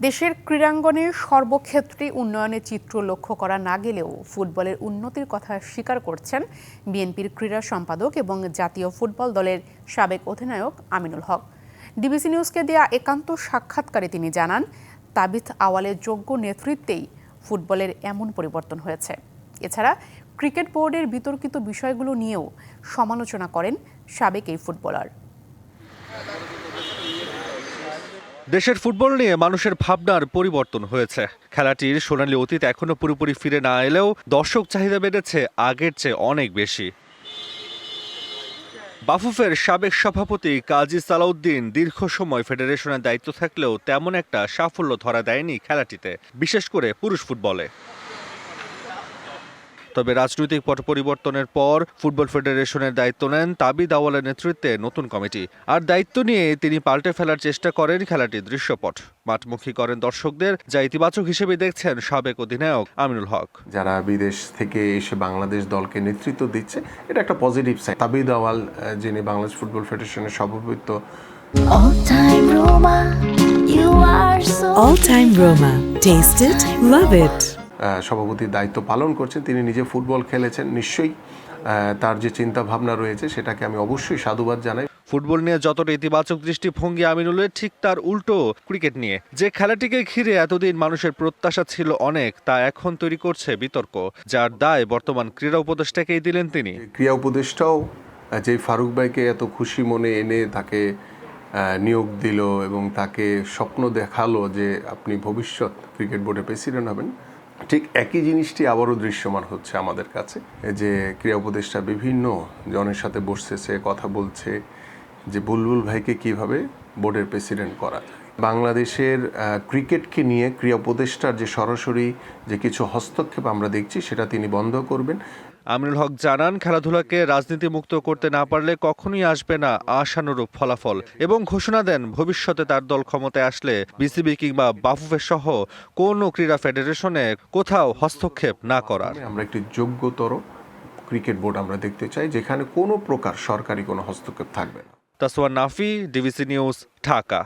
দেশের ক্রীড়াঙ্গনে সর্বক্ষেত্রে উন্নয়নের চিত্র লক্ষ্য করা না গেলেও ফুটবলের উন্নতির কথা স্বীকার করছেন বিএনপির ক্রীড়া সম্পাদক এবং জাতীয় ফুটবল দলের সাবেক অধিনায়ক আমিনুল হক। ডিবিসি নিউজকে দেয়া একান্ত সাক্ষাৎকারে তিনি জানান, তাবিথ আওয়ালের যোগ্য নেতৃত্বেই ফুটবলের এমন পরিবর্তন হয়েছে। এছাড়া ক্রিকেট বোর্ডের বিতর্কিত বিষয়গুলো নিয়েও সমালোচনা করেন সাবেক এই ফুটবলার। দেশের ফুটবল নিয়ে মানুষের ভাবনার পরিবর্তন হয়েছে। খেলাটির সোনালী অতীত এখনো পুরোপুরি ফিরে না এলেও দর্শক চাহিদা বেড়েছে আগের চেয়ে অনেক বেশি। বাফুফের সাবেক সভাপতি কাজী সালাউদ্দিন দীর্ঘ সময় ফেডারেশনের দায়িত্ব থাকলেও তেমন একটা সাফল্য ধরা দেয়নি খেলাটিতে, বিশেষ করে পুরুষ ফুটবলে। তবে রাজনৈতিক পট পরিবর্তনের পর ফুটবল ফেডারেশনের দায়িত্ব নেন তাবিথ আওয়ালের নেতৃত্বে নতুন কমিটি। আর দায়িত্ব নিয়ে তিনি পাল্টে ফেলার চেষ্টা করেন খেলাটির দৃশ্যপট, মাঠমুখী করেন দর্শকদের, যা ইতিবাচক হিসেবে দেখছেন সাবেক অধিনায়ক আমিনুল হক। যারা বিদেশ থেকে এসে বাংলাদেশ দলকে নেতৃত্ব দিচ্ছে, এটা একটা পজিটিভ সাইড। তাবিথ আওয়াল, যিনি বাংলাদেশ ফুটবল ফেডারেশনের সভাপতি। All time Roma. Taste it, love it. সভাপতির দায়িত্ব পালন করছেন। তিনি নিজে ফুটবল খেলেছেন। নিশ্চয়ই তার যে চিন্তা ভাবনা রয়েছে সেটাকে আমি অবশ্যই সাধুবাদ জানাই। ফুটবল নিয়ে যতটা ইতিবাচক দৃষ্টিভঙ্গি আমিনুলের, ঠিক তার উল্টো ক্রিকেট নিয়ে। যে খেলাটিকে ঘিরে এতদিন মানুষের প্রত্যাশা ছিল অনেক, তা এখন তৈরি করছে বিতর্ক, যার দায় বর্তমান ক্রীড়া উপদেষ্টাকেই দিলেন তিনি। ক্রীড়া উপদেষ্টাও যে ফারুক ভাইকে এত খুশি মনে এনে তাকে নিয়োগ দিল এবং তাকে স্বপ্ন দেখালো যে আপনি ভবিষ্যৎ ক্রিকেট বোর্ডের প্রেসিডেন্ট হবেন, ঠিক একই জিনিসটি আবারও দৃশ্যমান হচ্ছে আমাদের কাছে। যে ক্রীড়া উপদেষ্টা বিভিন্ন জনের সাথে বসতেছে, কথা বলছে যে বুলবুল ভাইকে কিভাবে বোর্ডের প্রেসিডেন্ট করা যায়। বাংলাদেশের ক্রিকেটকে নিয়ে ক্রীড়া উপদেষ্টার যে সরাসরি যে কিছু হস্তক্ষেপ আমরা দেখছি, সেটা তিনি বন্ধ করবেন। আমিনুল হক জানান, খেলাধুলাকে রাজনীতি মুক্ত করতে না পারলে কখনোই আসবে না আশানুরূপ ফলাফল, এবং ঘোষণা দেন ভবিষ্যতে তার দল ক্ষমতায় আসলে বিসিবি কিংবা বাফুফের সহ কোনো ক্রীড়া ফেডারেশনে কোথাও হস্তক্ষেপ না করার। আমরা একটি যোগ্যতর ক্রিকেট বোর্ড আমরা দেখতে চাই, যেখানে কোনো প্রকার সরকারি কোনো হস্তক্ষেপ থাকবে না। Taswar Nafi, DBC news, Dhaka.